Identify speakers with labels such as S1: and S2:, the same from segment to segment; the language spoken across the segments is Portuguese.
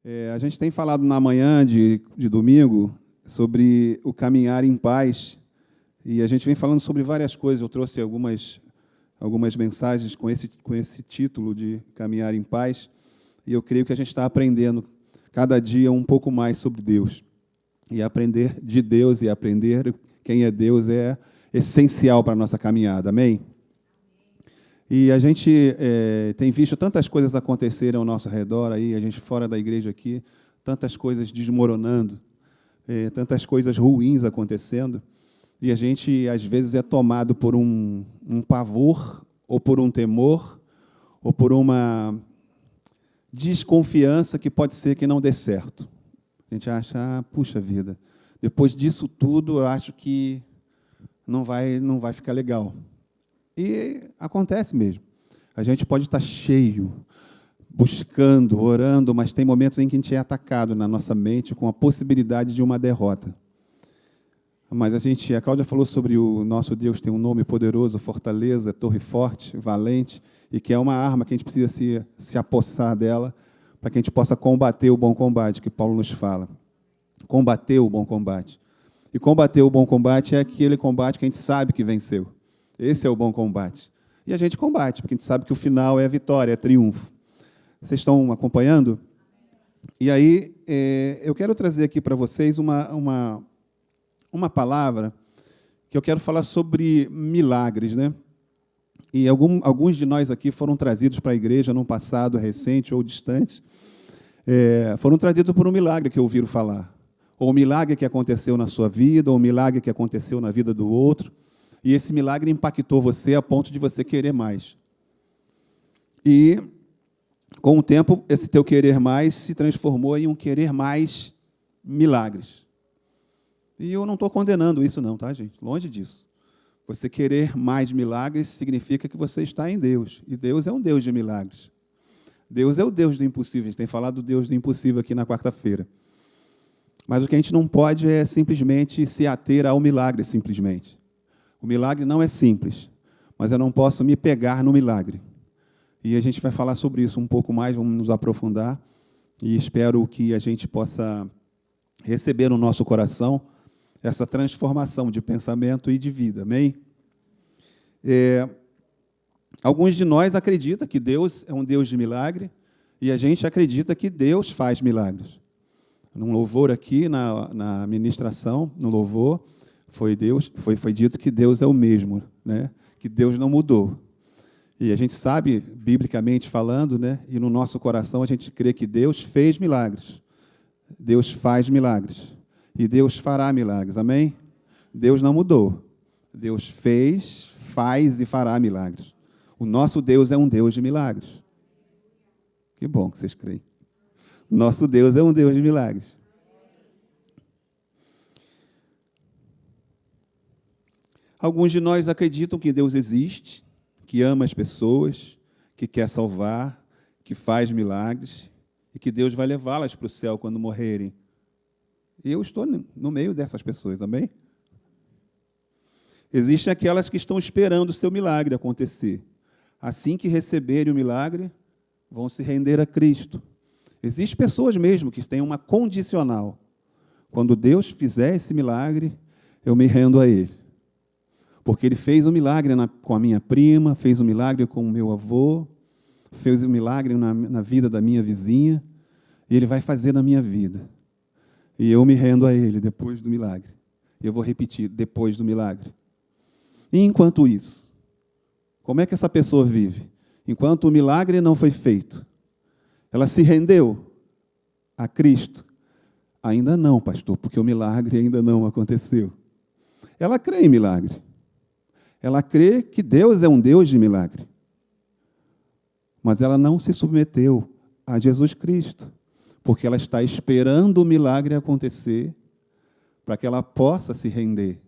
S1: A gente tem falado na manhã de domingo sobre o caminhar em paz, e a gente vem falando sobre várias coisas. Eu trouxe algumas mensagens com esse título de caminhar em paz, e eu creio que a gente está aprendendo cada dia um pouco mais sobre Deus. E aprender de Deus e aprender quem é Deus é essencial para a nossa caminhada, amém? E a gente tem visto tantas coisas acontecerem ao nosso redor, aí, a gente fora da igreja aqui, tantas coisas desmoronando, tantas coisas ruins acontecendo, e a gente, às vezes, é tomado por um pavor, ou por um temor, ou por uma desconfiança que pode ser que não dê certo. A gente acha, puxa vida, depois disso tudo, eu acho que não vai ficar legal. E acontece mesmo. A gente pode estar cheio, buscando, orando, mas tem momentos em que a gente é atacado na nossa mente com a possibilidade de uma derrota. Mas a Cláudia falou sobre o nosso Deus tem um nome poderoso, fortaleza, torre forte, valente, e que é uma arma que a gente precisa se apossar dela para que a gente possa combater o bom combate, que Paulo nos fala. Combater o bom combate. E combater o bom combate é aquele combate que a gente sabe que venceu. Esse é o bom combate. E a gente combate, porque a gente sabe que o final é a vitória, é triunfo. Vocês estão acompanhando? E aí, eu quero trazer aqui para vocês uma palavra que eu quero falar sobre milagres, né? E alguns de nós aqui foram trazidos para a igreja num passado recente ou distante, foram trazidos por um milagre que ouviram falar. Ou um milagre que aconteceu na sua vida, ou um milagre que aconteceu na vida do outro. E esse milagre impactou você a ponto de você querer mais. E, com o tempo, esse teu querer mais se transformou em um querer mais milagres. E eu não estou condenando isso não, tá, gente? Longe disso. Você querer mais milagres significa que você está em Deus. E Deus é um Deus de milagres. Deus é o Deus do impossível. A gente tem falado do Deus do impossível aqui na quarta-feira. Mas o que a gente não pode é simplesmente se ater ao milagre, simplesmente. O milagre não é simples, mas eu não posso me pegar no milagre. E a gente vai falar sobre isso um pouco mais, vamos nos aprofundar, e espero que a gente possa receber no nosso coração essa transformação de pensamento e de vida, amém? Alguns de nós acreditam que Deus é um Deus de milagre, e a gente acredita que Deus faz milagres. Num louvor aqui, na ministração, no louvor, foi dito que Deus é o mesmo, né? Que Deus não mudou. E a gente sabe, biblicamente falando, né? E no nosso coração a gente crê que Deus fez milagres. Deus faz milagres. E Deus fará milagres, amém? Deus não mudou. Deus fez, faz e fará milagres. O nosso Deus é um Deus de milagres. Que bom que vocês creem. Nosso Deus é um Deus de milagres. Alguns de nós acreditam que Deus existe, que ama as pessoas, que quer salvar, que faz milagres e que Deus vai levá-las para o céu quando morrerem. E eu estou no meio dessas pessoas, amém? Existem aquelas que estão esperando o seu milagre acontecer. Assim que receberem o milagre, vão se render a Cristo. Existem pessoas mesmo que têm uma condicional. Quando Deus fizer esse milagre, eu me rendo a Ele. Porque Ele fez um milagre com a minha prima, fez um milagre com o meu avô, fez um milagre na vida da minha vizinha, e Ele vai fazer na minha vida. E eu me rendo a Ele depois do milagre. Eu vou repetir, depois do milagre. E enquanto isso, como é que essa pessoa vive? Enquanto o milagre não foi feito, ela se rendeu a Cristo? Ainda não, pastor, porque o milagre ainda não aconteceu. Ela crê em milagre. Ela crê que Deus é um Deus de milagre. Mas ela não se submeteu a Jesus Cristo, porque ela está esperando o milagre acontecer para que ela possa se render,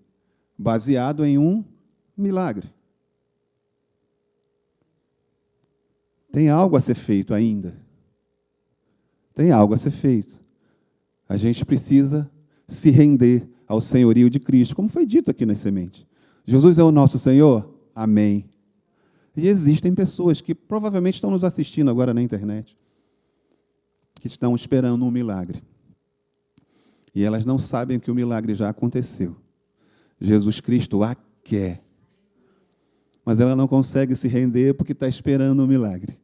S1: baseado em um milagre. Tem algo a ser feito ainda. Tem algo a ser feito. A gente precisa se render ao senhorio de Cristo, como foi dito aqui nas sementes. Jesus é o nosso Senhor? Amém. E existem pessoas que provavelmente estão nos assistindo agora na internet, que estão esperando um milagre. E elas não sabem que o milagre já aconteceu. Jesus Cristo a quer. Mas ela não consegue se render porque está esperando um milagre.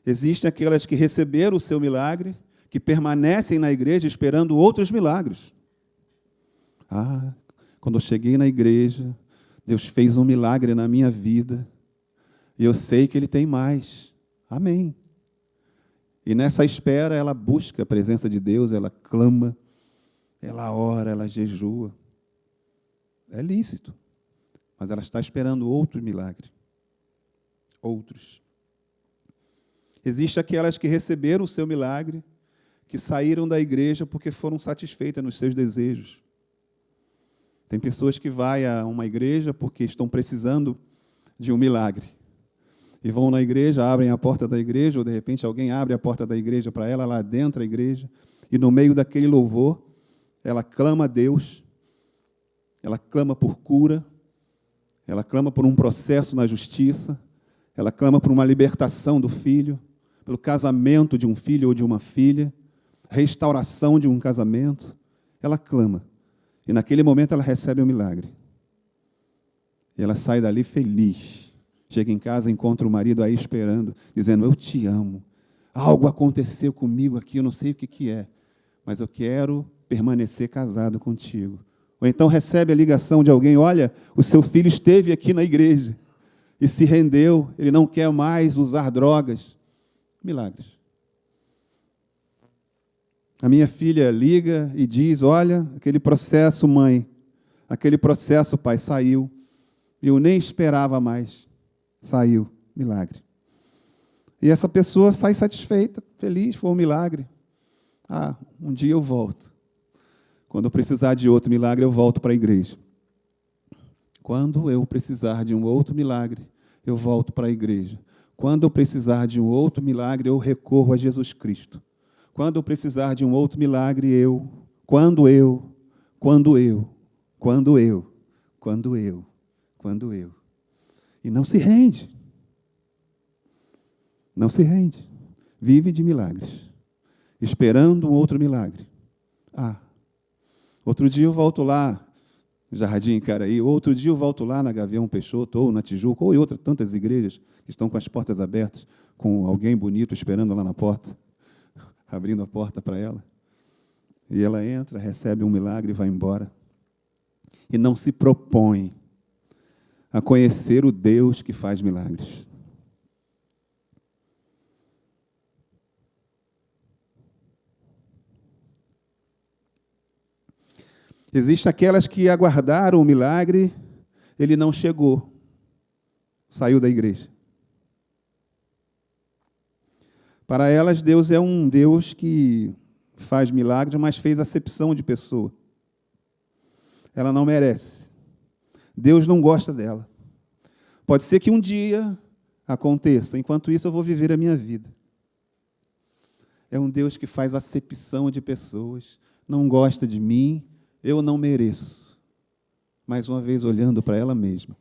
S1: Existem aquelas que receberam o seu milagre, que permanecem na igreja esperando outros milagres. Quando eu cheguei na igreja, Deus fez um milagre na minha vida, e eu sei que Ele tem mais. Amém. E nessa espera, ela busca a presença de Deus, ela clama, ela ora, ela jejua. É lícito, mas ela está esperando outro milagre. Outros. Existem aquelas que receberam o seu milagre, que saíram da igreja porque foram satisfeitas nos seus desejos. Tem pessoas que vão a uma igreja porque estão precisando de um milagre. E vão na igreja, abrem a porta da igreja, ou de repente alguém abre a porta da igreja para ela, lá dentro da igreja, e no meio daquele louvor, ela clama a Deus, ela clama por cura, ela clama por um processo na justiça, ela clama por uma libertação do filho, pelo casamento de um filho ou de uma filha, restauração de um casamento. Ela clama. E naquele momento ela recebe um milagre. E ela sai dali feliz. Chega em casa, encontra o marido aí esperando, dizendo: eu te amo. Algo aconteceu comigo aqui, eu não sei o que é, mas eu quero permanecer casado contigo. Ou então recebe a ligação de alguém: olha, o seu filho esteve aqui na igreja e se rendeu, ele não quer mais usar drogas. Milagres. A minha filha liga e diz: olha, aquele processo, mãe, aquele processo, pai, saiu. Eu nem esperava mais. Saiu. Milagre. E essa pessoa sai satisfeita, feliz, foi um milagre. Um dia eu volto. Quando eu precisar de outro milagre, eu volto para a igreja. Quando eu precisar de um outro milagre, eu volto para a igreja. Quando eu precisar de um outro milagre, eu recorro a Jesus Cristo. Quando eu precisar de um outro milagre, quando eu. E não se rende. Não se rende. Vive de milagres. Esperando um outro milagre. Outro dia eu volto lá, Jardim Caraí, outro dia eu volto lá na Gavião Peixoto, ou na Tijuca, ou em outras tantas igrejas que estão com as portas abertas, com alguém bonito esperando lá na porta, abrindo a porta para ela. E ela entra, recebe um milagre e vai embora. E não se propõe a conhecer o Deus que faz milagres. Existem aquelas que aguardaram o milagre, ele não chegou, saiu da igreja. Para elas, Deus é um Deus que faz milagres, mas fez acepção de pessoa. Ela não merece. Deus não gosta dela. Pode ser que um dia aconteça, enquanto isso eu vou viver a minha vida. É um Deus que faz acepção de pessoas, não gosta de mim, eu não mereço. Mais uma vez, olhando para ela mesma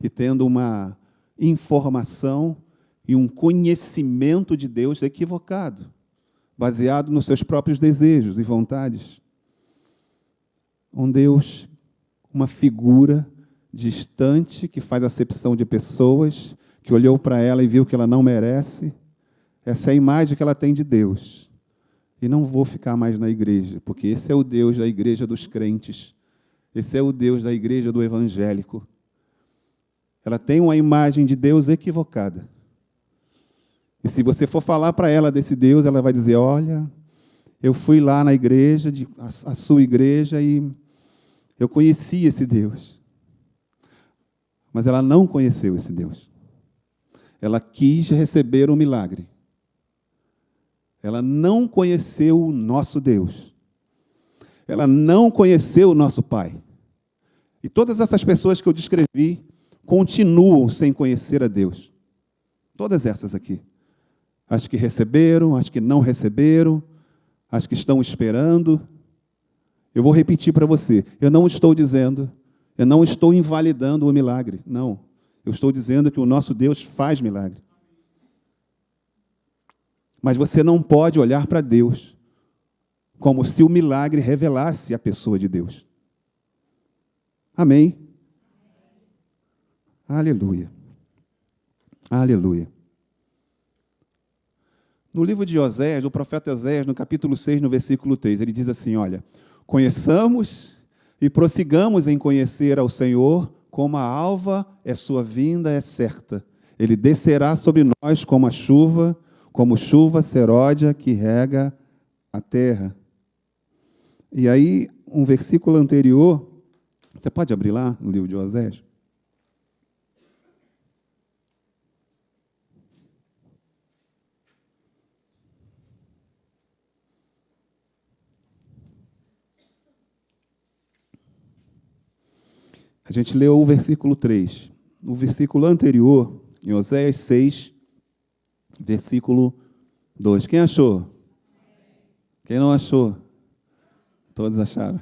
S1: e tendo uma informação e um conhecimento de Deus equivocado, baseado nos seus próprios desejos e vontades. Um Deus, uma figura distante, que faz acepção de pessoas, que olhou para ela e viu que ela não merece. Essa é a imagem que ela tem de Deus. E não vou ficar mais na igreja, porque esse é o Deus da igreja dos crentes. Esse é o Deus da igreja do evangélico. Ela tem uma imagem de Deus equivocada. E se você for falar para ela desse Deus, ela vai dizer: olha, eu fui lá na igreja, a sua igreja, e eu conheci esse Deus. Mas ela não conheceu esse Deus. Ela quis receber um milagre. Ela não conheceu o nosso Deus. Ela não conheceu o nosso Pai. E todas essas pessoas que eu descrevi continuam sem conhecer a Deus. Todas essas aqui. As que receberam, as que não receberam, as que estão esperando. Eu vou repetir para você. Eu não estou invalidando o milagre. Não. Eu estou dizendo que o nosso Deus faz milagre. Mas você não pode olhar para Deus como se o milagre revelasse a pessoa de Deus. Amém? Aleluia. Aleluia. No livro de Oséias, do profeta Oséias, no capítulo 6, no versículo 3, ele diz assim, olha, conheçamos e prossigamos em conhecer ao Senhor, como a alva é sua vinda é certa. Ele descerá sobre nós como chuva seródia que rega a terra. E aí, um versículo anterior, você pode abrir lá no livro de Oséias? A gente leu o versículo 3. O versículo anterior, em Oséias 6, versículo 2. Quem achou? Quem não achou? Todos acharam.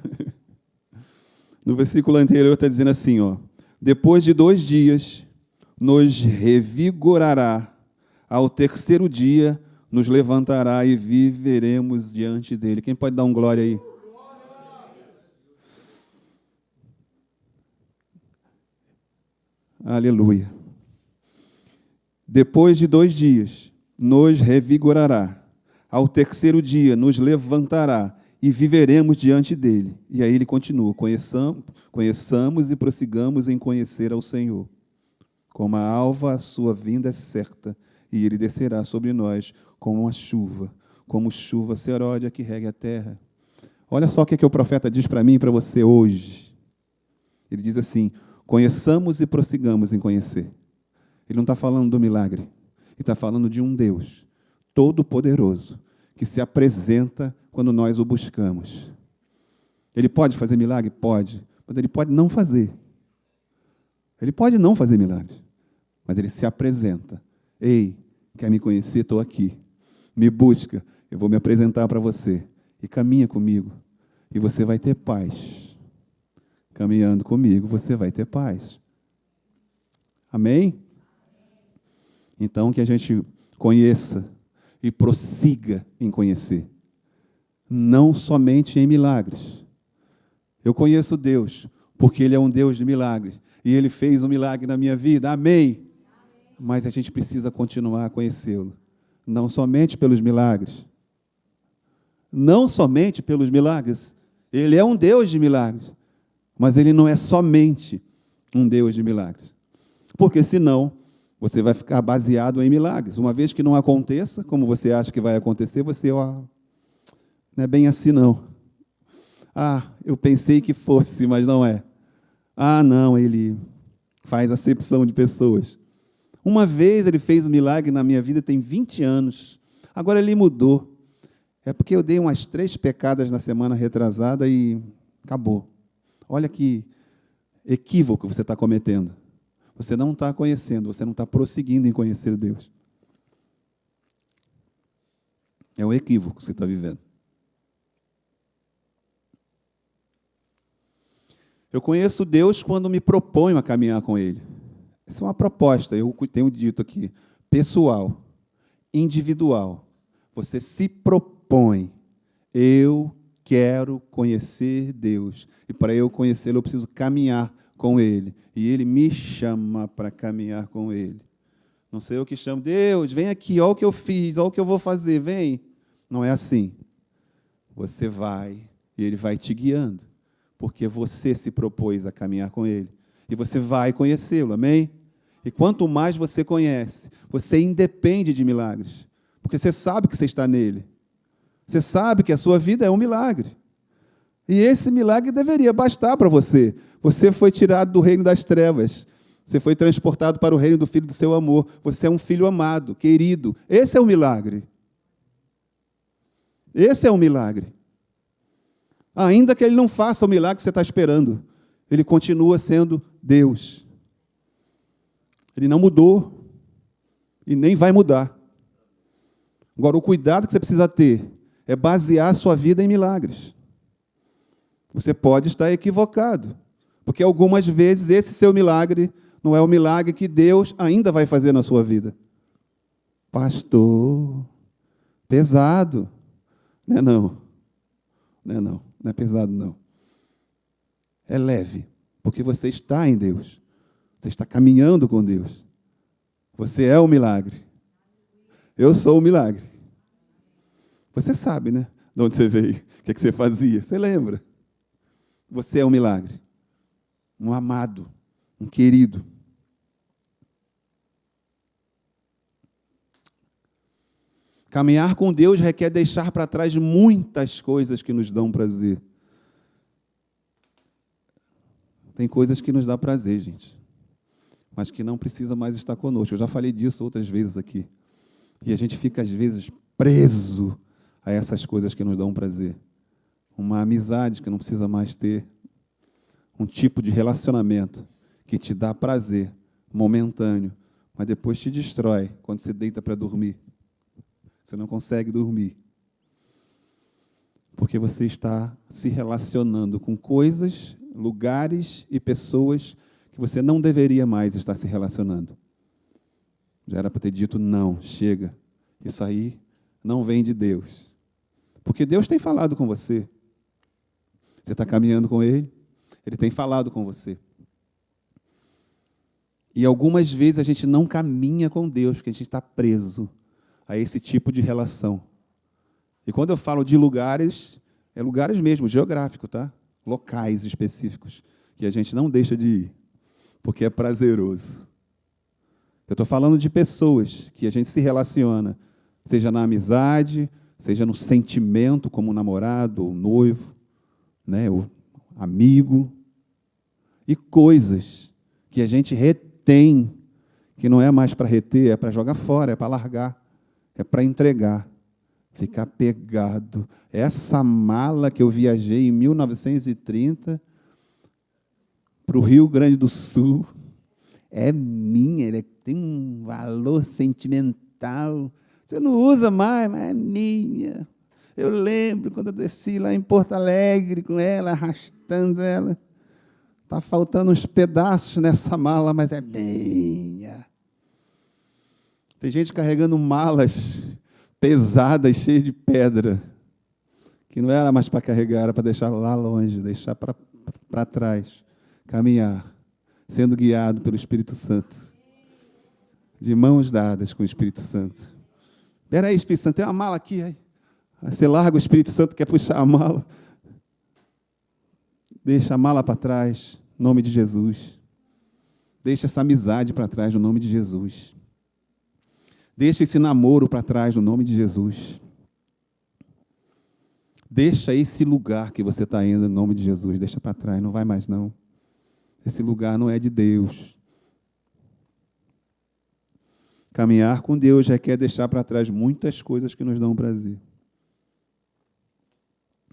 S1: No versículo anterior está dizendo assim, ó, depois de 2 dias, nos revigorará, ao terceiro dia, nos levantará e viveremos diante dele. Quem pode dar um glória aí? Aleluia. Depois de 2 dias, nos revigorará. Ao terceiro dia, nos levantará e viveremos diante dele. E aí ele continua, conheçamos e prossigamos em conhecer ao Senhor. Como a alva, a sua vinda é certa, e ele descerá sobre nós como chuva seródia que rega a terra. Olha só o que o profeta diz para mim e para você hoje. Ele diz assim, conheçamos e prossigamos em conhecer. Ele não está falando do milagre. Ele está falando de um Deus todo-poderoso que se apresenta quando nós o buscamos. Ele pode fazer milagre? Pode. Mas ele pode não fazer. Ele pode não fazer milagre. Mas ele se apresenta. Ei, quer me conhecer? Estou aqui. Me busca. Eu vou me apresentar para você. E caminha comigo. E você vai ter paz. Caminhando comigo, você vai ter paz. Amém? Então, que a gente conheça e prossiga em conhecer. Não somente em milagres. Eu conheço Deus, porque Ele é um Deus de milagres. E Ele fez um milagre na minha vida. Amém? Mas a gente precisa continuar a conhecê-lo. Não somente pelos milagres. Não somente pelos milagres. Ele é um Deus de milagres. Mas Ele não é somente um Deus de milagres. Porque senão, você vai ficar baseado em milagres. Uma vez que não aconteça, como você acha que vai acontecer, você, não é bem assim não. Eu pensei que fosse, mas não é. Não, Ele faz acepção de pessoas. Uma vez Ele fez um milagre na minha vida, tem 20 anos. Agora Ele mudou. É porque eu dei umas 3 pecadas na semana retrasada e acabou. Olha que equívoco você está cometendo. Você não está conhecendo, você não está prosseguindo em conhecer Deus. É um equívoco que você está vivendo. Eu conheço Deus quando me proponho a caminhar com Ele. Essa é uma proposta, eu tenho dito aqui, pessoal, individual. Você se propõe. Eu quero conhecer Deus. E para eu conhecê-lo, eu preciso caminhar com Ele. E Ele me chama para caminhar com Ele. Não sei eu que chamo, Deus, vem aqui, olha o que eu fiz, olha o que eu vou fazer, vem. Não é assim. Você vai e Ele vai te guiando. Porque você se propôs a caminhar com Ele. E você vai conhecê-lo, amém? E quanto mais você conhece, você independe de milagres. Porque você sabe que você está nele. Você sabe que a sua vida é um milagre. E esse milagre deveria bastar para você. Você foi tirado do reino das trevas. Você foi transportado para o reino do Filho do seu amor. Você é um filho amado, querido. Esse é o milagre. Esse é o milagre. Ainda que Ele não faça o milagre que você está esperando, Ele continua sendo Deus. Ele não mudou e nem vai mudar. Agora, o cuidado que você precisa ter é basear a sua vida em milagres. Você pode estar equivocado, porque algumas vezes esse seu milagre não é o milagre que Deus ainda vai fazer na sua vida. Pastor, Pesado. Não é não. Não é pesado, não. É leve, porque você está em Deus. Você está caminhando com Deus. Você é o milagre. Eu sou o milagre. Você sabe, né? De onde você veio, o que você fazia. Você lembra? Você é um milagre. Um amado, um querido. Caminhar com Deus requer deixar para trás muitas coisas que nos dão prazer. Tem coisas que nos dão prazer, gente, mas que não precisa mais estar conosco. Eu já falei disso outras vezes aqui. E a gente fica, às vezes, preso a essas coisas que nos dão prazer. Uma amizade que não precisa mais ter. Um tipo de relacionamento que te dá prazer momentâneo, mas depois te destrói quando você deita para dormir. Você não consegue dormir. Porque você está se relacionando com coisas, lugares e pessoas que você não deveria mais estar se relacionando. Já era para ter dito, não, chega. Isso aí não vem de Deus. Porque Deus tem falado com você. Você está caminhando com Ele, Ele tem falado com você. E algumas vezes a gente não caminha com Deus, porque a gente está preso a esse tipo de relação. E quando eu falo de lugares, é lugares mesmo, geográfico, tá? Locais específicos, que a gente não deixa de ir, porque é prazeroso. Eu estou falando de pessoas que a gente se relaciona, seja na amizade, seja no sentimento, como namorado ou noivo, né, ou amigo, e coisas que a gente retém, que não é mais para reter, é para jogar fora, é para largar, é para entregar, ficar pegado. Essa mala que eu viajei em 1930 para o Rio Grande do Sul é minha, ela tem um valor sentimental. Você não usa mais, mas é minha. Eu lembro quando eu desci lá em Porto Alegre com ela, arrastando ela. Está faltando uns pedaços nessa mala, mas é minha. Tem gente carregando malas pesadas, cheias de pedra, que não era mais para carregar, era para deixar lá longe, deixar para trás, caminhar, sendo guiado pelo Espírito Santo, de mãos dadas com o Espírito Santo. Espera aí, Espírito Santo, tem uma mala aqui. Aí você larga o Espírito Santo, quer puxar a mala. Deixa a mala para trás, em nome de Jesus. Deixa essa amizade para trás, no nome de Jesus. Deixa esse namoro para trás, no nome de Jesus. Deixa esse lugar que você está indo, no nome de Jesus. Deixa para trás, não vai mais não. Esse lugar não é de Deus. Caminhar com Deus requer deixar para trás muitas coisas que nos dão prazer.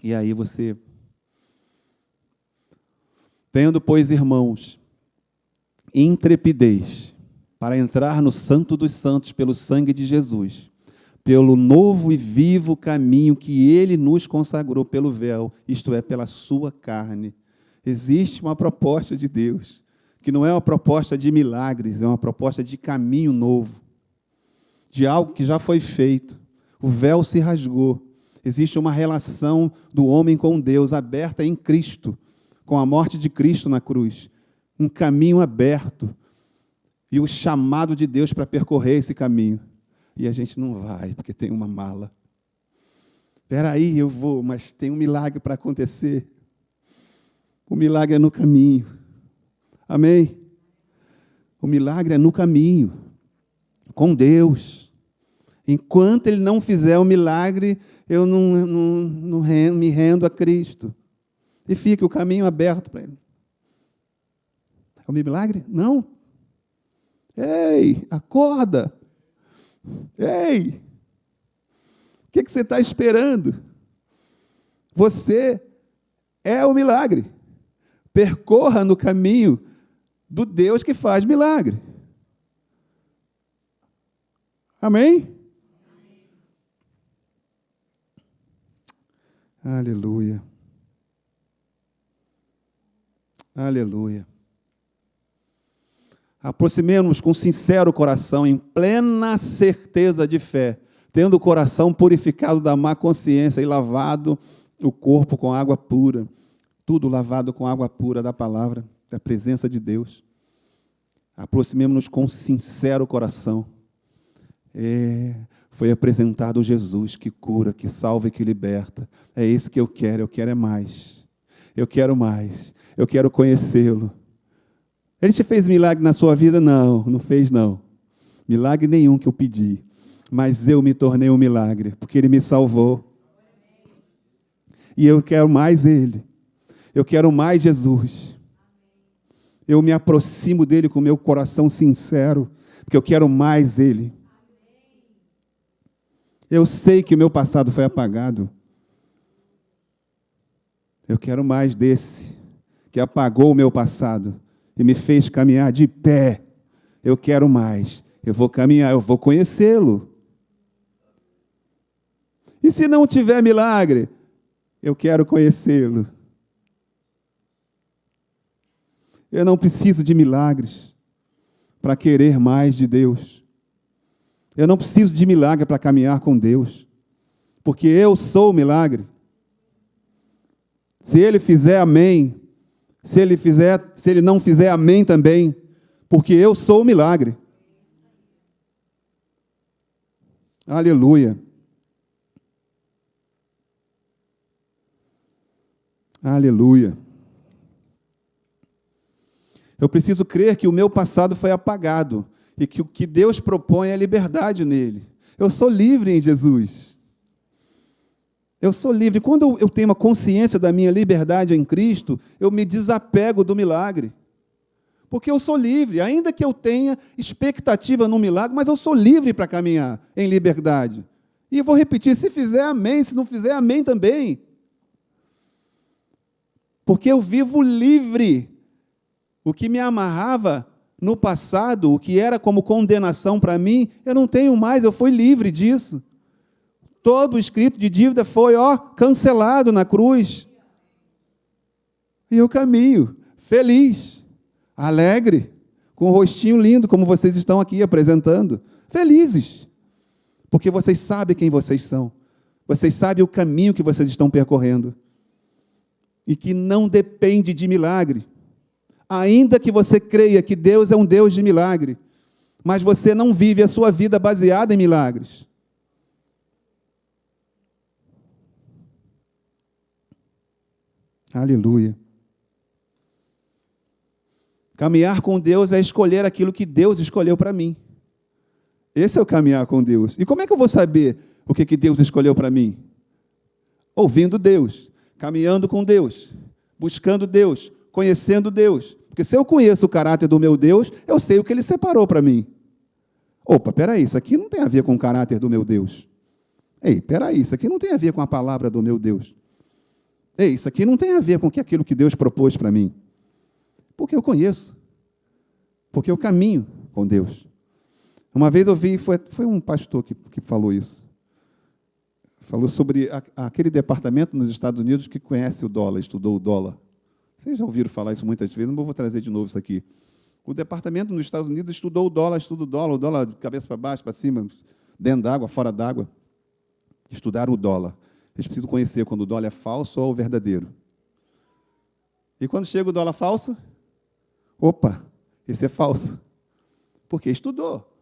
S1: E aí você... Tendo, pois, irmãos, intrepidez para entrar no Santo dos Santos pelo sangue de Jesus, pelo novo e vivo caminho que Ele nos consagrou pelo véu, isto é, pela sua carne. Existe uma proposta de Deus, que não é uma proposta de milagres, é uma proposta de caminho novo, de algo que já foi feito. O véu se rasgou. Existe uma relação do homem com Deus aberta em Cristo, com a morte de Cristo na cruz. Um caminho aberto. E o chamado de Deus para percorrer esse caminho. E a gente não vai, porque tem uma mala. Espera aí, eu vou, mas tem um milagre para acontecer. O milagre é no caminho. Amém? O milagre é no caminho. Com Deus. Enquanto Ele não fizer o milagre, eu não me rendo a Cristo. E fica o caminho aberto para Ele. É o milagre? Não. Ei, acorda. Ei, o que você está esperando? Você é o milagre. Percorra no caminho do Deus que faz milagre. Amém? Aleluia. Aleluia. Aproximemos com sincero coração, em plena certeza de fé, tendo o coração purificado da má consciência e lavado o corpo com água pura. Tudo lavado com água pura da palavra, da presença de Deus. Aproximemo-nos com sincero coração. Foi apresentado Jesus que cura, que salva e que liberta. É isso que eu quero é mais. Eu quero mais, eu quero conhecê-lo. Ele te fez milagre na sua vida? Não, não fez não. Milagre nenhum que eu pedi. Mas eu me tornei um milagre, porque Ele me salvou. E eu quero mais Ele. Eu quero mais Jesus. Eu me aproximo dEle com o meu coração sincero, porque eu quero mais Ele. Eu sei que o meu passado foi apagado. Eu quero mais desse, que apagou o meu passado e me fez caminhar de pé. Eu quero mais. Eu vou caminhar, eu vou conhecê-lo. E se não tiver milagre, eu quero conhecê-lo. Eu não preciso de milagres para querer mais de Deus. Eu não preciso de milagre para caminhar com Deus, porque eu sou o milagre. Se Ele fizer, amém. Se Ele não fizer, amém também, porque eu sou o milagre. Aleluia. Aleluia. Eu preciso crer que o meu passado foi apagado e que o que Deus propõe é liberdade nele. Eu sou livre em Jesus. Eu sou livre. Quando eu tenho uma consciência da minha liberdade em Cristo, eu me desapego do milagre. Porque eu sou livre, ainda que eu tenha expectativa no milagre, mas eu sou livre para caminhar em liberdade. E eu vou repetir, se fizer, amém. Se não fizer, amém também. Porque eu vivo livre. O que me amarrava no passado, o que era como condenação para mim, eu não tenho mais, eu fui livre disso. Todo o escrito de dívida foi, cancelado na cruz. E eu caminho, feliz, alegre, com um rostinho lindo, como vocês estão aqui apresentando. Felizes, porque vocês sabem quem vocês são. Vocês sabem o caminho que vocês estão percorrendo. E que não depende de milagre. Ainda que você creia que Deus é um Deus de milagre, mas você não vive a sua vida baseada em milagres. Aleluia. Caminhar com Deus é escolher aquilo que Deus escolheu para mim. Esse é o caminhar com Deus. E como é que eu vou saber o que Deus escolheu para mim? Ouvindo Deus, caminhando com Deus, buscando Deus, conhecendo Deus. Porque se eu conheço o caráter do meu Deus, eu sei o que Ele separou para mim. Opa, peraí, isso aqui não tem a ver com o caráter do meu Deus. Ei, peraí, isso aqui não tem a ver com a palavra do meu Deus. Ei, isso aqui não tem a ver com aquilo que Deus propôs para mim. Porque eu conheço. Porque eu caminho com Deus. Uma vez eu vi, foi um pastor que falou isso. Falou sobre aquele departamento nos Estados Unidos que conhece o dólar, estudou o dólar. Vocês já ouviram falar isso muitas vezes, não vou trazer de novo isso aqui. O departamento nos Estados Unidos estudou o dólar de cabeça para baixo, para cima, dentro d'água, fora d'água. Estudaram o dólar. Eles precisam conhecer quando o dólar é falso ou verdadeiro. E quando chega o dólar falso, opa, esse é falso. Porque estudou.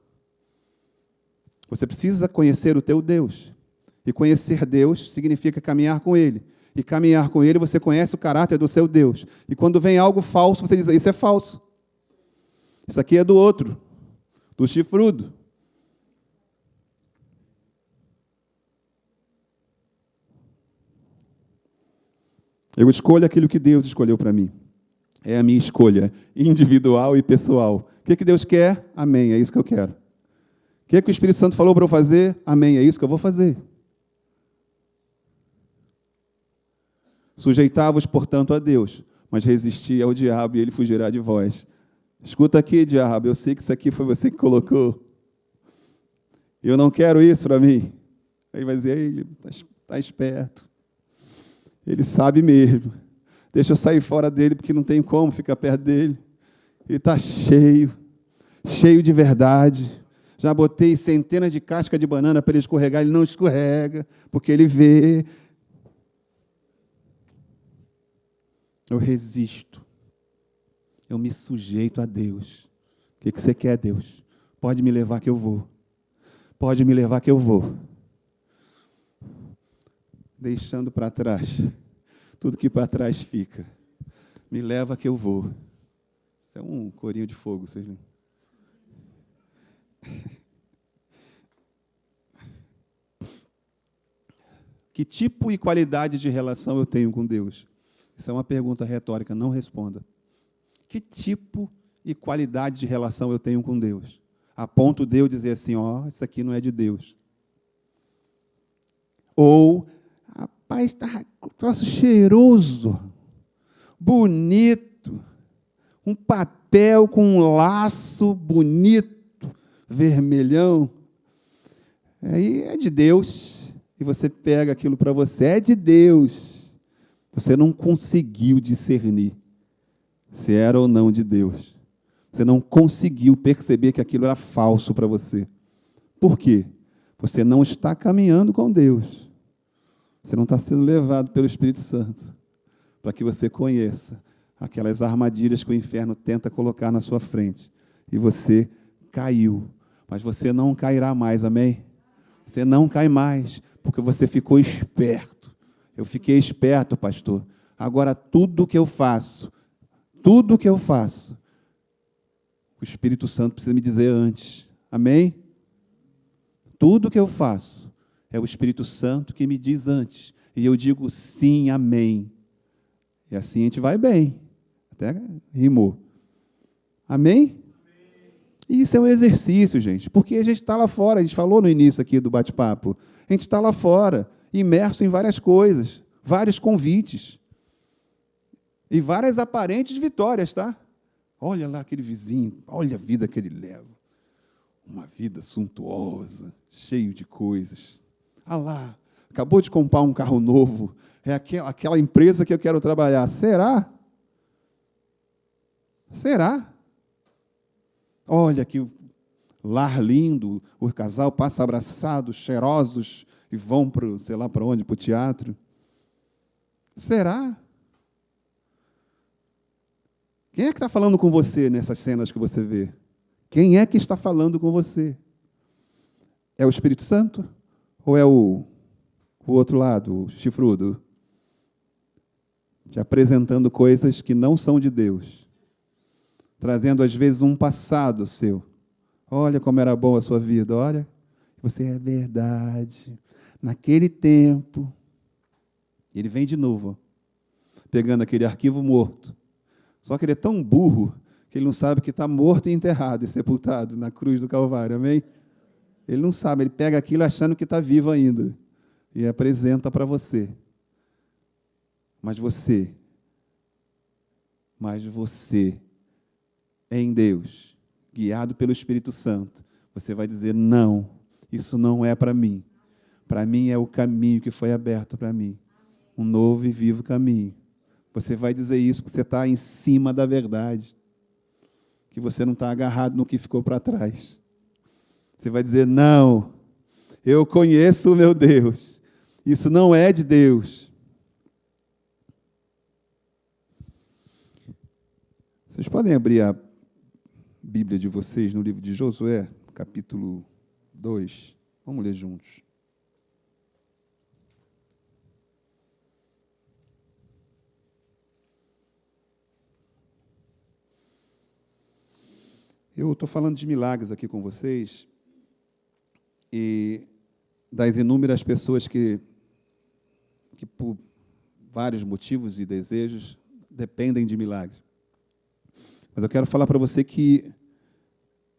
S1: Você precisa conhecer o teu Deus. E conhecer Deus significa caminhar com Ele. E caminhar com Ele, você conhece o caráter do seu Deus. E quando vem algo falso, você diz, isso é falso. Isso aqui é do outro, do chifrudo. Eu escolho aquilo que Deus escolheu para mim. É a minha escolha individual e pessoal. O que Deus quer? Amém, é isso que eu quero. O que o Espírito Santo falou para eu fazer? Amém, é isso que eu vou fazer. Sujeitai-vos, portanto, a Deus, mas resisti ao diabo e ele fugirá de vós. Escuta aqui, diabo, eu sei que isso aqui foi você que colocou. Eu não quero isso para mim. Aí vai dizer, ele está esperto. Ele sabe mesmo. Deixa eu sair fora dele, porque não tem como ficar perto dele. Ele está cheio de verdade. Já botei centenas de cascas de banana para ele escorregar, ele não escorrega, porque ele vê. Eu resisto. Eu me sujeito a Deus. O que você quer, Deus? Pode me levar que eu vou. Pode me levar que eu vou. Deixando para trás tudo que para trás fica. Me leva que eu vou. Isso é um corinho de fogo, vocês lembram? Que tipo e qualidade de relação eu tenho com Deus? Isso é uma pergunta retórica, não responda. Que tipo e qualidade de relação eu tenho com Deus? A ponto de eu dizer assim, isso aqui não é de Deus. Ou, rapaz, está um troço cheiroso, bonito, um papel com um laço bonito, vermelhão. Aí é de Deus. E você pega aquilo para você, é de Deus. Você não conseguiu discernir se era ou não de Deus. Você não conseguiu perceber que aquilo era falso para você. Por quê? Você não está caminhando com Deus. Você não está sendo levado pelo Espírito Santo para que você conheça aquelas armadilhas que o inferno tenta colocar na sua frente. E você caiu. Mas você não cairá mais, amém? Você não cai mais, porque você ficou esperto. Eu fiquei esperto, pastor. Agora, tudo que eu faço, o Espírito Santo precisa me dizer antes. Amém? Tudo que eu faço, é o Espírito Santo que me diz antes. E eu digo sim, amém. E assim a gente vai bem. Até rimou. Amém? E isso é um exercício, gente, porque a gente está lá fora, a gente falou no início aqui do bate-papo, a gente está lá fora, imerso em várias coisas, vários convites, e várias aparentes vitórias, tá? Olha lá aquele vizinho, olha a vida que ele leva, uma vida suntuosa, cheio de coisas. Ah lá, acabou de comprar um carro novo, é aquela empresa que eu quero trabalhar. Será? Será? Olha que lar lindo, o casal passa abraçados, cheirosos, e vão para, sei lá para onde, para o teatro. Será? Quem é que está falando com você nessas cenas que você vê? Quem é que está falando com você? É o Espírito Santo? Ou é o outro lado, o chifrudo? Te apresentando coisas que não são de Deus. Trazendo, às vezes, um passado seu. Olha como era boa a sua vida, olha. Você é verdade. Naquele tempo, ele vem de novo, pegando aquele arquivo morto. Só que ele é tão burro que ele não sabe que está morto e enterrado e sepultado na cruz do Calvário, amém? Ele não sabe, ele pega aquilo achando que está vivo ainda e apresenta para você. Mas você, em Deus, guiado pelo Espírito Santo, você vai dizer, não, isso não é para mim. Para mim é o caminho que foi aberto para mim. Um novo e vivo caminho. Você vai dizer isso porque você está em cima da verdade. Que você não está agarrado no que ficou para trás. Você vai dizer, não, eu conheço o meu Deus. Isso não é de Deus. Vocês podem abrir a Bíblia de vocês no livro de Josué, capítulo 2. Vamos ler juntos. Eu estou falando de milagres aqui com vocês e das inúmeras pessoas que por vários motivos e desejos dependem de milagres. Mas eu quero falar para você que,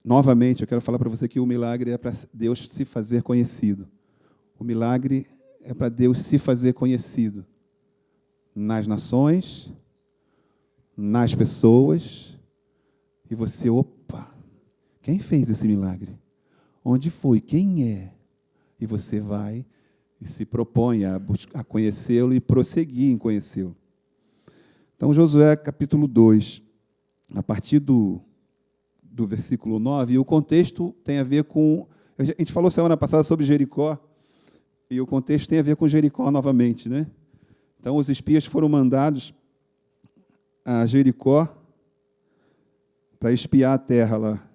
S1: novamente, o milagre é para Deus se fazer conhecido. O milagre é para Deus se fazer conhecido nas nações, nas pessoas, e você, opa, quem fez esse milagre? Onde foi? Quem é? E você vai e se propõe a conhecê-lo e prosseguir em conhecê-lo. Então, Josué, capítulo 2, a partir do do versículo 9, e o contexto tem a ver com... A gente falou semana passada sobre Jericó, e o contexto tem a ver com Jericó novamente, né? Então, os espias foram mandados a Jericó para espiar a terra lá.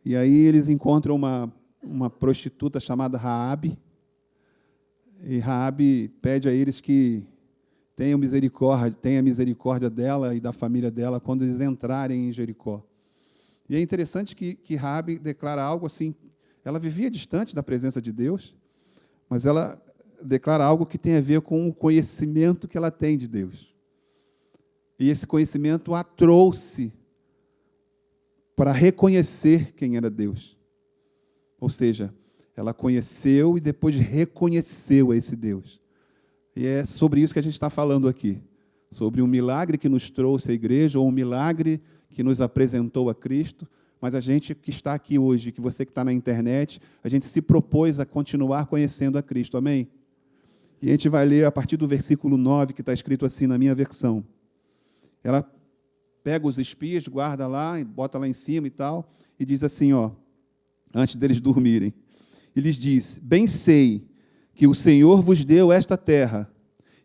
S1: E aí eles encontram uma prostituta chamada Raabe, e Raabe pede a eles que tenha misericórdia dela e da família dela quando eles entrarem em Jericó. E é interessante que Raabe declara algo assim, ela vivia distante da presença de Deus, mas ela declara algo que tem a ver com o conhecimento que ela tem de Deus. E esse conhecimento a trouxe para reconhecer quem era Deus. Ou seja, ela conheceu e depois reconheceu esse Deus. E é sobre isso que a gente está falando aqui. Sobre um milagre que nos trouxe à igreja, ou um milagre que nos apresentou a Cristo. Mas a gente que está aqui hoje, que você que está na internet, a gente se propôs a continuar conhecendo a Cristo. Amém? E a gente vai ler a partir do versículo 9, que está escrito assim na minha versão. Ela pega os espias, guarda lá, bota lá em cima e tal, e diz assim, ó, antes deles dormirem. E lhes diz: bem sei que o Senhor vos deu esta terra,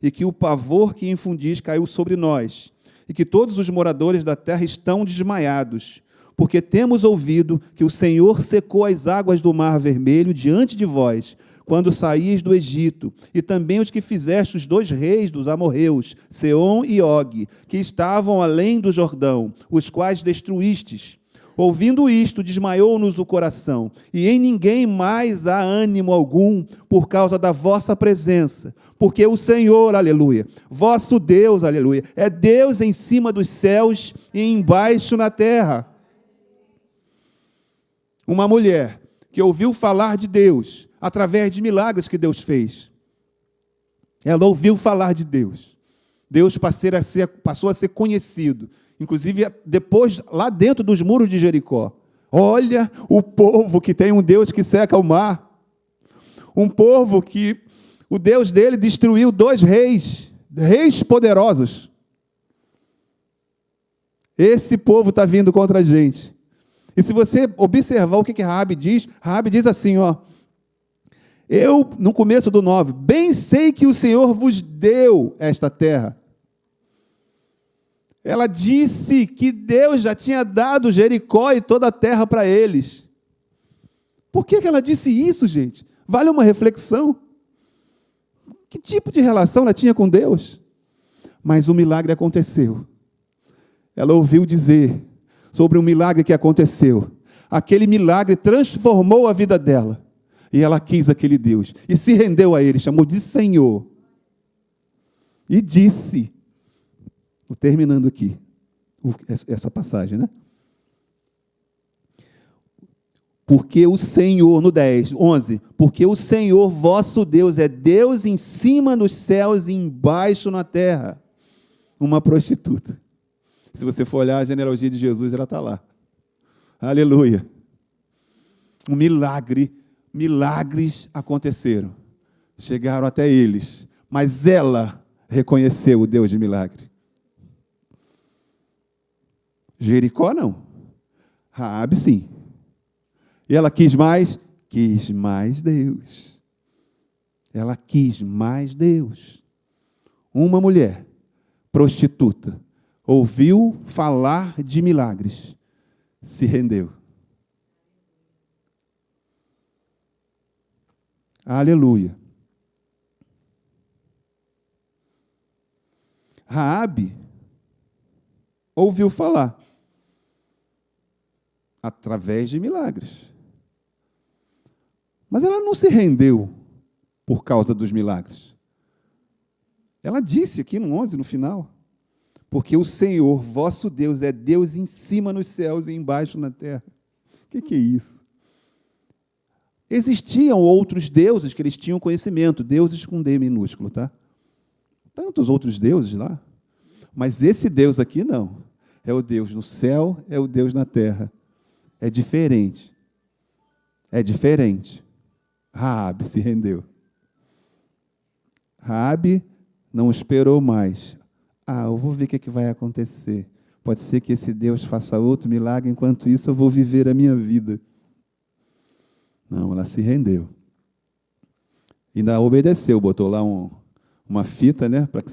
S1: e que o pavor que infundis caiu sobre nós, e que todos os moradores da terra estão desmaiados, porque temos ouvido que o Senhor secou as águas do Mar Vermelho diante de vós, quando saíes do Egito, e também os que fizeste os 2 reis dos amorreus, Seom e Og, que estavam além do Jordão, os quais destruístes. Ouvindo isto, desmaiou-nos o coração, e em ninguém mais há ânimo algum por causa da vossa presença, porque o Senhor, aleluia, vosso Deus, aleluia, é Deus em cima dos céus e embaixo na terra. Uma mulher que ouviu falar de Deus, através de milagres que Deus fez. Ela ouviu falar de Deus. Deus passou a ser conhecido. Inclusive, depois, lá dentro dos muros de Jericó. Olha o povo que tem um Deus que seca o mar. Um povo que o Deus dele destruiu 2 reis poderosos. Esse povo está vindo contra a gente. E se você observar o que Raabe diz assim, ó, eu, no começo do 9, bem sei que o Senhor vos deu esta terra. Ela disse que Deus já tinha dado Jericó e toda a terra para eles. Por que ela disse isso, gente? Vale uma reflexão. Que tipo de relação ela tinha com Deus? Mas o milagre aconteceu. Ela ouviu dizer sobre um milagre que aconteceu. Aquele milagre transformou a vida dela. E ela quis aquele Deus. E se rendeu a ele, chamou de Senhor. E disse, terminando aqui, essa passagem, né? Porque o Senhor, no 10, 11, porque o Senhor vosso Deus é Deus em cima nos céus e embaixo na terra. Uma prostituta. Se você for olhar a genealogia de Jesus, ela está lá. Aleluia. Um milagre. Milagres aconteceram, chegaram até eles, mas ela reconheceu o Deus de milagre. Jericó não, Raabe sim. E ela quis mais Deus. Ela quis mais Deus. Uma mulher prostituta ouviu falar de milagres, se rendeu. Aleluia. Raabe ouviu falar através de milagres. Mas ela não se rendeu por causa dos milagres. Ela disse aqui no 11, no final, porque o Senhor, vosso Deus, é Deus em cima nos céus e embaixo na terra. O que é isso? Existiam outros deuses que eles tinham conhecimento, deuses com D minúsculo, tá? Tantos outros deuses lá. Mas esse Deus aqui não. É o Deus no céu, é o Deus na terra. É diferente. É diferente. Raabe se rendeu. Raabe não esperou mais. Eu vou ver o que vai acontecer. Pode ser que esse Deus faça outro milagre, enquanto isso eu vou viver a minha vida. Não, ela se rendeu. Ainda obedeceu, botou lá uma fita, né, para que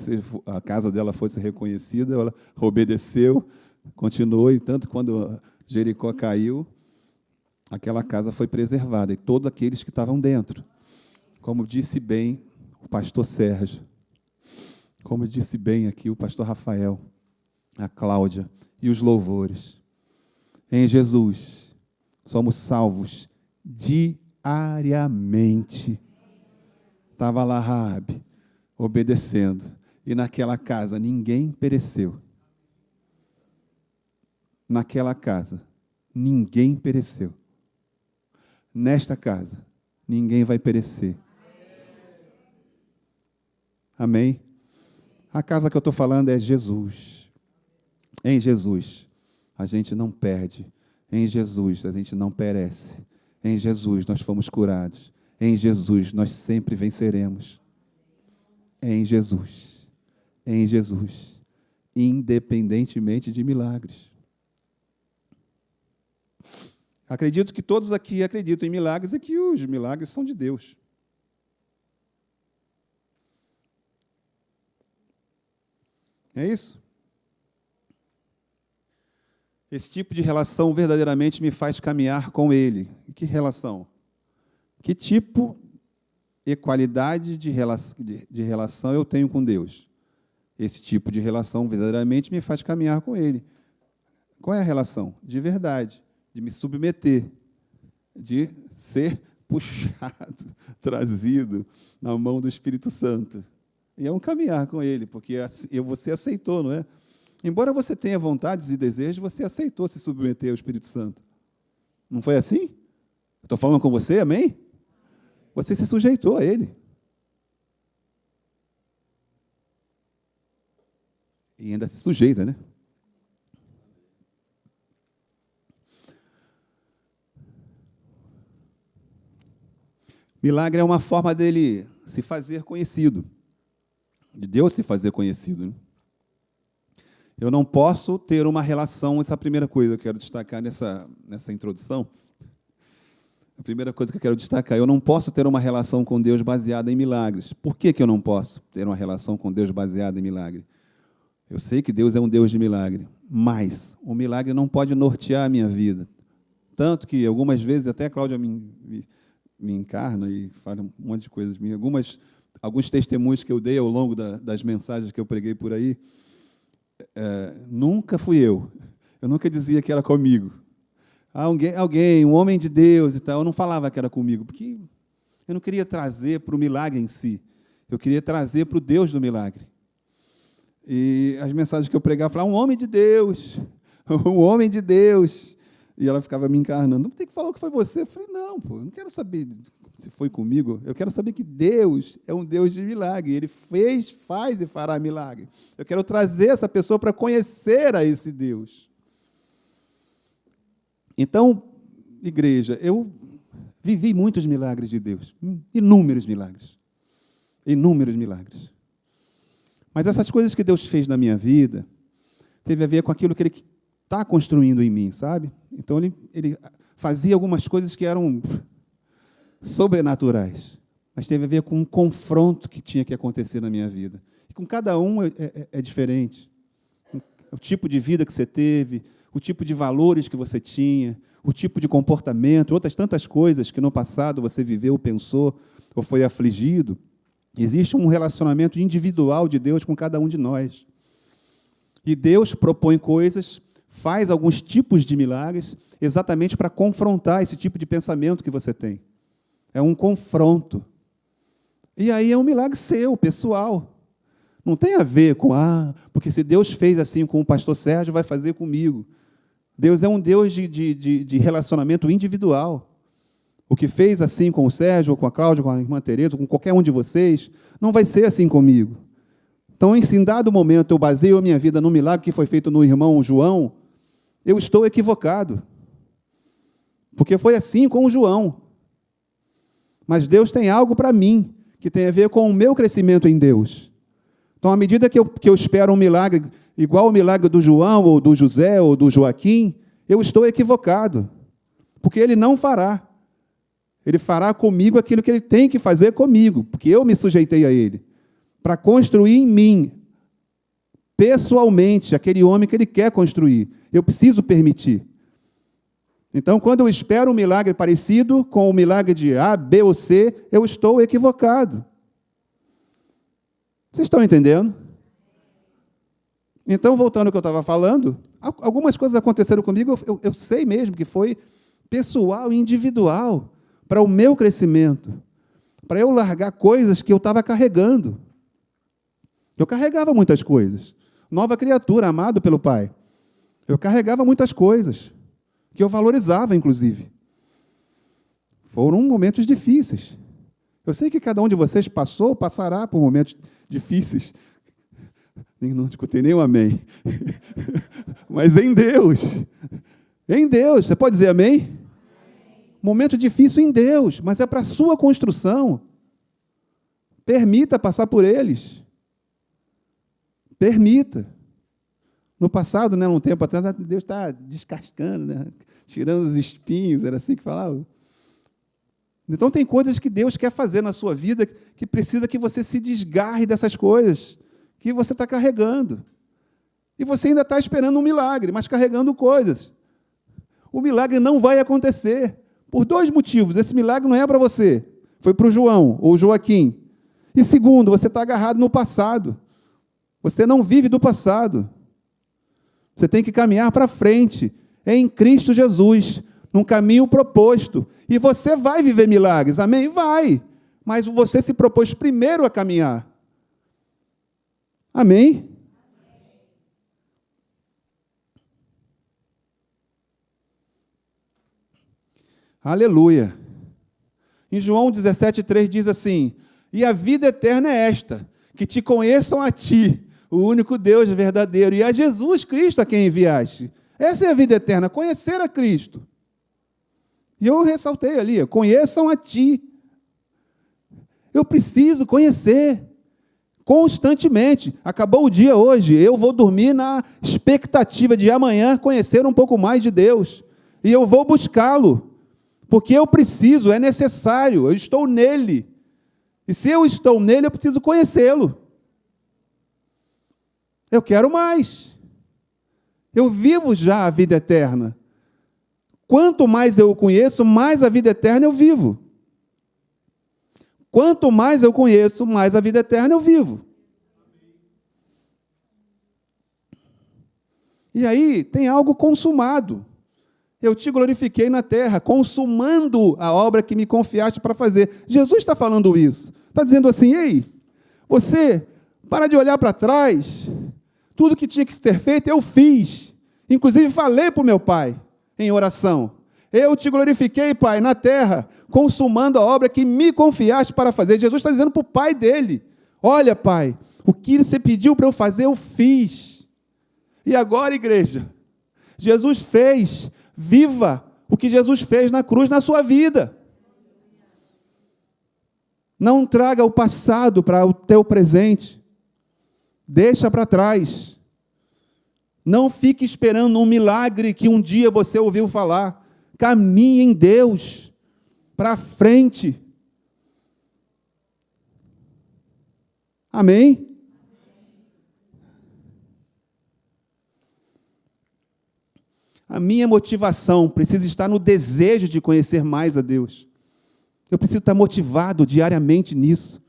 S1: a casa dela fosse reconhecida. Ela obedeceu, continuou, e tanto quando Jericó caiu, aquela casa foi preservada, e todos aqueles que estavam dentro. Como disse bem o pastor Sérgio, como disse bem aqui o pastor Rafael, a Cláudia e os louvores. Em Jesus, somos salvos diariamente. Estava lá Raabe, obedecendo, e naquela casa ninguém pereceu. Naquela casa, ninguém pereceu. Nesta casa, ninguém vai perecer. Amém? A casa que eu estou falando é Jesus. Em Jesus, a gente não perde. Em Jesus, a gente não perece. Em Jesus, nós fomos curados. Em Jesus, nós sempre venceremos. Em Jesus. Em Jesus. Independentemente de milagres. Acredito que todos aqui acreditam em milagres e que os milagres são de Deus. É isso? Esse tipo de relação verdadeiramente me faz caminhar com Ele. E que relação? Que tipo e qualidade de relação eu tenho com Deus? Esse tipo de relação verdadeiramente me faz caminhar com Ele. Qual é a relação? De verdade. De me submeter, de ser puxado, trazido na mão do Espírito Santo. E é um caminhar com Ele, porque você aceitou, não é? Embora você tenha vontades e desejos, você aceitou se submeter ao Espírito Santo. Não foi assim? Estou falando com você, amém? Você se sujeitou a Ele. E ainda se sujeita, né? Milagre é uma forma dele se fazer conhecido, de Deus se fazer conhecido, né? Eu não posso ter uma relação, essa é a primeira coisa que eu quero destacar nessa introdução. A primeira coisa que eu quero destacar, eu não posso ter uma relação com Deus baseada em milagres. Por que eu não posso ter uma relação com Deus baseada em milagre? Eu sei que Deus é um Deus de milagre, mas o milagre não pode nortear a minha vida. Tanto que algumas vezes, até a Cláudia me encarna e fala um monte de coisas minhas. Alguns testemunhos que eu dei ao longo das mensagens que eu preguei por aí, nunca fui eu. Eu nunca dizia que era comigo. Alguém, um homem de Deus e tal, eu não falava que era comigo, porque eu não queria trazer para o milagre em si. Eu queria trazer para o Deus do milagre. E as mensagens que eu pregava, eu falava, um homem de Deus, um homem de Deus. E ela ficava me encarnando. Não tem que falar que foi você. Eu falei, não, eu não quero saber se foi comigo. Eu quero saber que Deus é um Deus de milagre. Ele fez, faz e fará milagre. Eu quero trazer essa pessoa para conhecer a esse Deus. Então, igreja, eu vivi muitos milagres de Deus. Inúmeros milagres. Inúmeros milagres. Mas essas coisas que Deus fez na minha vida, teve a ver com aquilo que Ele está construindo em mim, sabe? Então, ele fazia algumas coisas que eram sobrenaturais, mas teve a ver com um confronto que tinha que acontecer na minha vida. E com cada um é diferente. O tipo de vida que você teve, o tipo de valores que você tinha, o tipo de comportamento, outras tantas coisas que no passado você viveu, pensou, ou foi afligido. Existe um relacionamento individual de Deus com cada um de nós. E Deus propõe coisas, faz alguns tipos de milagres, exatamente para confrontar esse tipo de pensamento que você tem. É um confronto. E aí é um milagre seu, pessoal. Não tem a ver com, porque se Deus fez assim com o pastor Sérgio, vai fazer comigo. Deus é um Deus de relacionamento individual. O que fez assim com o Sérgio, ou com a Cláudia, com a irmã Tereza, ou com qualquer um de vocês, não vai ser assim comigo. Então, em dado momento, eu baseio a minha vida no milagre que foi feito no irmão João, eu estou equivocado. Porque foi assim com o João. Mas Deus tem algo para mim, que tem a ver com o meu crescimento em Deus. Então, à medida que eu espero um milagre, igual o milagre do João, ou do José, ou do Joaquim, eu estou equivocado, porque ele não fará. Ele fará comigo aquilo que ele tem que fazer comigo, porque eu me sujeitei a ele, para construir em mim, pessoalmente, aquele homem que ele quer construir. Eu preciso permitir. Então, quando eu espero um milagre parecido com o milagre de A, B ou C, eu estou equivocado. Vocês estão entendendo? Então, voltando ao que eu estava falando, algumas coisas aconteceram comigo, eu sei mesmo que foi pessoal e individual, para o meu crescimento, para eu largar coisas que eu estava carregando. Eu carregava muitas coisas. Nova criatura, amado pelo Pai. Eu carregava muitas coisas, que eu valorizava, inclusive. Foram momentos difíceis. Eu sei que cada um de vocês passará por momentos difíceis. Não escutei nem um amém. Mas em Deus. Em Deus. Você pode dizer amém? Momento difícil em Deus, mas é para a sua construção. Permita passar por eles. Permita. No passado, né, um tempo atrás, Deus está descascando, né, tirando os espinhos, era assim que falava. Então, tem coisas que Deus quer fazer na sua vida que precisa que você se desgarre dessas coisas que você está carregando. E você ainda está esperando um milagre, mas carregando coisas. O milagre não vai acontecer. Por 2 motivos. Esse milagre não é para você. Foi para o João ou Joaquim. E segundo, você está agarrado no passado. Você não vive do passado. Você tem que caminhar para frente, em Cristo Jesus, num caminho proposto. E você vai viver milagres, amém? Vai. Mas você se propôs primeiro a caminhar. Amém? Aleluia. Em João 17,3 diz assim: e a vida eterna é esta, que te conheçam a ti, o único Deus verdadeiro, e a Jesus Cristo a quem enviaste. Essa é a vida eterna, conhecer a Cristo. E eu ressaltei ali, conheçam a ti. Eu preciso conhecer constantemente. Acabou o dia hoje, eu vou dormir na expectativa de amanhã conhecer um pouco mais de Deus. E eu vou buscá-lo, porque eu preciso, é necessário, eu estou nele. E se eu estou nele, eu preciso conhecê-lo. Eu quero mais. Eu vivo já a vida eterna. Quanto mais eu o conheço, mais a vida eterna eu vivo. Quanto mais eu conheço, mais a vida eterna eu vivo. E aí tem algo consumado. Eu te glorifiquei na terra, consumando a obra que me confiaste para fazer. Jesus está falando isso. Está dizendo assim: ei, você, para de olhar para trás. Tudo que tinha que ser feito, eu fiz. Inclusive, falei para o meu Pai, em oração. Eu te glorifiquei, Pai, na terra, consumando a obra que me confiaste para fazer. Jesus está dizendo para o Pai dele: olha, Pai, o que você pediu para eu fazer, eu fiz. E agora, igreja, Jesus fez. Viva o que Jesus fez na cruz na sua vida. Não traga o passado para o teu presente. Deixa para trás. Não fique esperando um milagre que um dia você ouviu falar. Caminhe em Deus, para frente. Amém? A minha motivação precisa estar no desejo de conhecer mais a Deus. Eu preciso estar motivado diariamente nisso.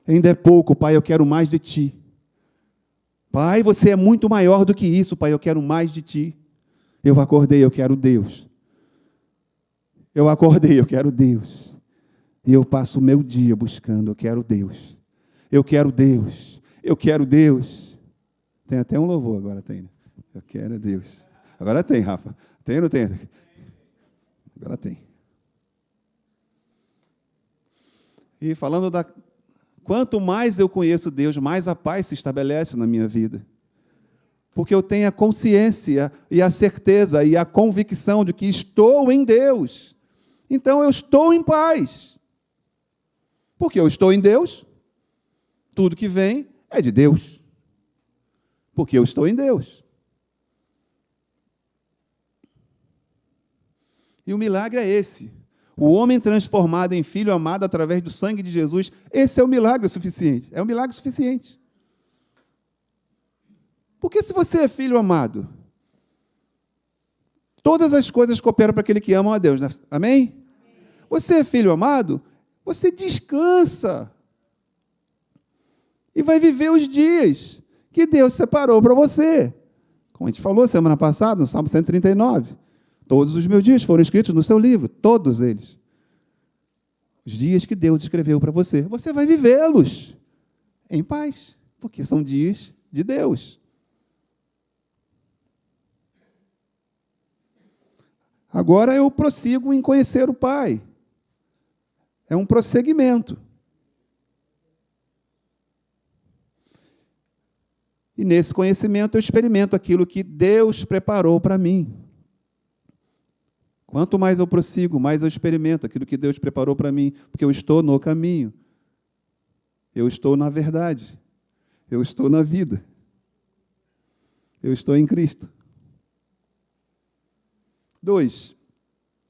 S1: Ainda é pouco, Pai, eu quero mais de Ti. Pai, você é muito maior do que isso, Pai, eu quero mais de Ti. Eu acordei, eu quero Deus. Eu acordei, eu quero Deus. E eu passo o meu dia buscando, eu quero Deus. Eu quero Deus. Eu quero Deus. Tem até um louvor agora, tem, né? Eu quero Deus. Agora tem, Rafa. Tem ou não tem? Agora tem. E falando da... Quanto mais eu conheço Deus, mais a paz se estabelece na minha vida. Porque eu tenho a consciência e a certeza e a convicção de que estou em Deus. Então eu estou em paz. Porque eu estou em Deus, tudo que vem é de Deus. Porque eu estou em Deus. E o milagre é esse. O homem transformado em filho amado através do sangue de Jesus, esse é o milagre suficiente. É o milagre suficiente. Porque se você é filho amado, todas as coisas cooperam para aquele que ama a Deus. Né? Amém? Você é filho amado, você descansa. E vai viver os dias que Deus separou para você. Como a gente falou semana passada, no Salmo 139. Todos os meus dias foram escritos no seu livro, todos eles. Os dias que Deus escreveu para você. Você vai vivê-los em paz, porque são dias de Deus. Agora eu prossigo em conhecer o Pai. É um prosseguimento. E nesse conhecimento eu experimento aquilo que Deus preparou para mim. Quanto mais eu prossigo, mais eu experimento aquilo que Deus preparou para mim, porque eu estou no caminho. Eu estou na verdade. Eu estou na vida. Eu estou em Cristo. 2.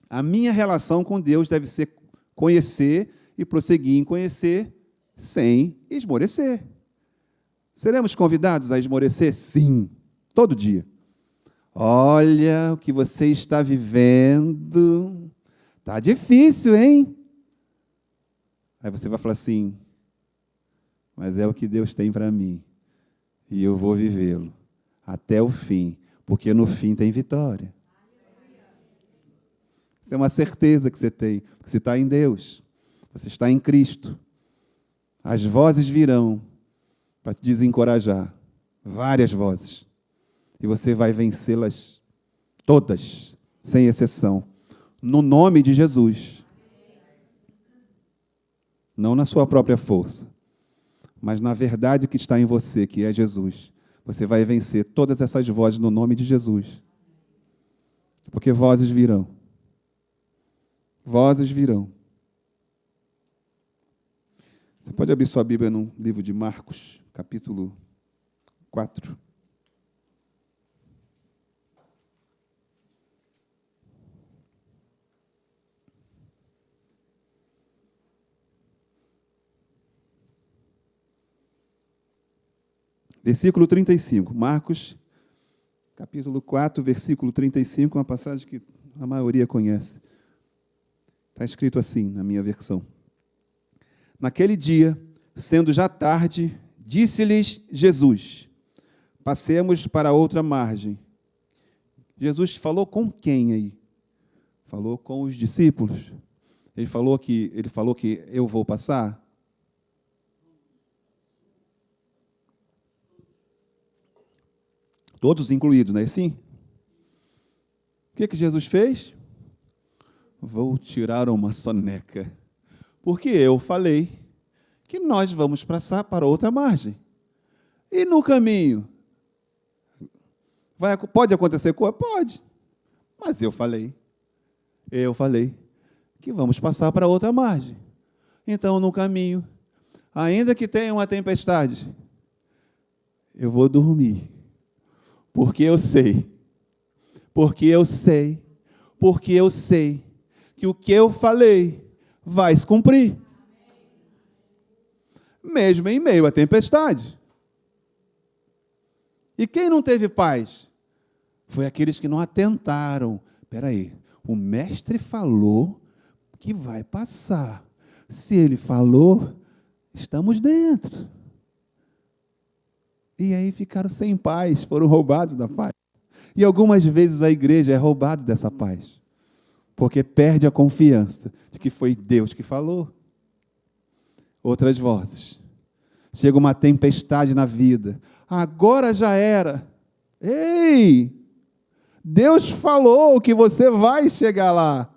S1: A minha relação com Deus deve ser conhecer e prosseguir em conhecer sem esmorecer. Seremos convidados a esmorecer? Sim, todo dia. Olha o que você está vivendo. Está difícil, hein? Aí você vai falar assim, mas é o que Deus tem para mim. E eu vou vivê-lo até o fim, porque no fim tem vitória. Isso é uma certeza que você tem, porque você está em Deus, você está em Cristo. As vozes virão para te desencorajar, várias vozes. E você vai vencê-las todas, sem exceção, no nome de Jesus. Não na sua própria força, mas na verdade que está em você, que é Jesus. Você vai vencer todas essas vozes no nome de Jesus. Porque vozes virão. Vozes virão. Você pode abrir sua Bíblia no livro de Marcos, capítulo 4. Versículo 35. Marcos, capítulo 4, versículo 35, uma passagem que a maioria conhece. Está escrito assim, na minha versão. Naquele dia, sendo já tarde, disse-lhes Jesus, passemos para outra margem. Jesus falou com quem aí? Falou com os discípulos. Ele falou que eu vou passar? Todos incluídos, não é assim? O que Jesus fez? Vou tirar uma soneca, porque eu falei que nós vamos passar para outra margem. E no caminho, pode acontecer coisa? Pode. Mas eu falei que vamos passar para outra margem. Então, no caminho, ainda que tenha uma tempestade, eu vou dormir. Porque eu sei que o que eu falei vai se cumprir. Mesmo em meio à tempestade. E quem não teve paz? Foi aqueles que não atentaram. Espera aí, o mestre falou que vai passar. Se ele falou, estamos dentro. E aí ficaram sem paz, foram roubados da paz. E algumas vezes a igreja é roubada dessa paz, porque perde a confiança de que foi Deus que falou. Outras vozes. Chega uma tempestade na vida. Agora já era. Ei! Deus falou que você vai chegar lá.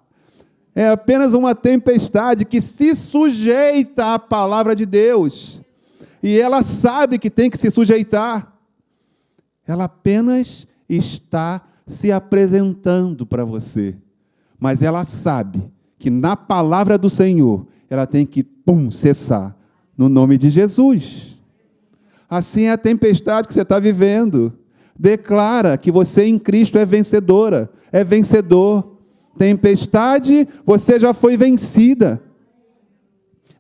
S1: É apenas uma tempestade que se sujeita à palavra de Deus. E ela sabe que tem que se sujeitar. Ela apenas está se apresentando para você. Mas ela sabe que na palavra do Senhor, ela tem que, cessar. No nome de Jesus. Assim é a tempestade que você está vivendo. Declara que você em Cristo é vencedora, é vencedor. Tempestade, você já foi vencida.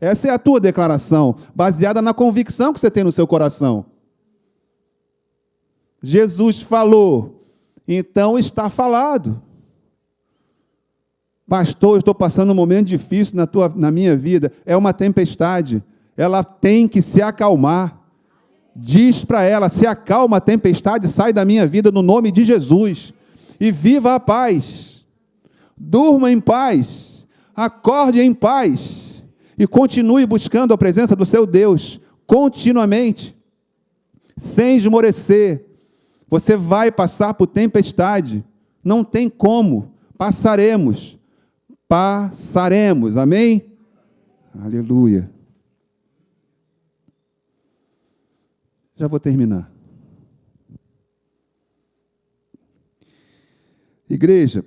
S1: Essa é a tua declaração, baseada na convicção que você tem no seu coração. Jesus falou, então está falado. Pastor, eu estou passando um momento difícil na minha vida. É uma tempestade. Ela tem que se acalmar. Diz para ela, se acalma a tempestade, sai da minha vida no nome de Jesus. E viva a paz. Durma em paz. Acorde em paz. E continue buscando a presença do seu Deus, continuamente, sem esmorecer. Você vai passar por tempestade. Não tem como. Passaremos. Passaremos. Amém? Aleluia. Já vou terminar. Igreja,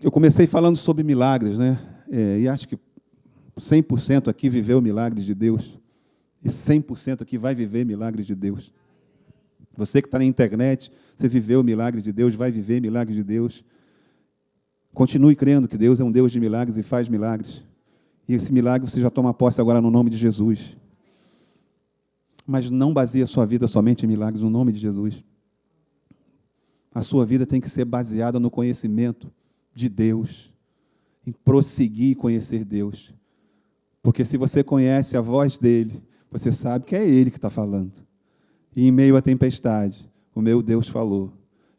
S1: eu comecei falando sobre milagres, né? E acho que 100% aqui viveu milagres de Deus. E 100% aqui vai viver milagres de Deus. Você que está na internet, você viveu o milagre de Deus, vai viver milagre de Deus. Continue crendo que Deus é um Deus de milagres e faz milagres. E esse milagre você já toma posse agora no nome de Jesus. Mas não baseie a sua vida somente em milagres no nome de Jesus. A sua vida tem que ser baseada no conhecimento de Deus, em prosseguir e conhecer Deus. Porque se você conhece a voz dele, você sabe que é ele que está falando. E em meio à tempestade, o meu Deus falou.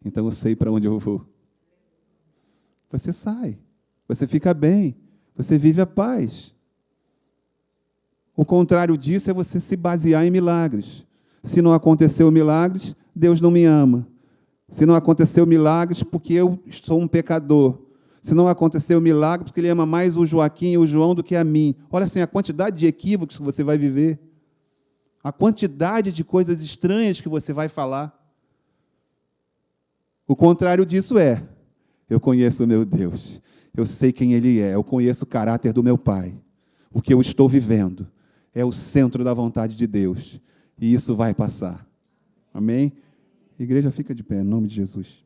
S1: Então eu sei para onde eu vou. Você sai, você fica bem, você vive a paz. O contrário disso é você se basear em milagres. Se não aconteceu milagres, Deus não me ama. Se não aconteceu milagres, porque eu sou um pecador. Se não aconteceu milagres, porque ele ama mais o Joaquim e o João do que a mim. Olha assim, a quantidade de equívocos que você vai viver. A quantidade de coisas estranhas que você vai falar. O contrário disso é, eu conheço o meu Deus. Eu sei quem Ele é. Eu conheço o caráter do meu Pai. O que eu estou vivendo é o centro da vontade de Deus. E isso vai passar. Amém? Igreja, fica de pé, em nome de Jesus.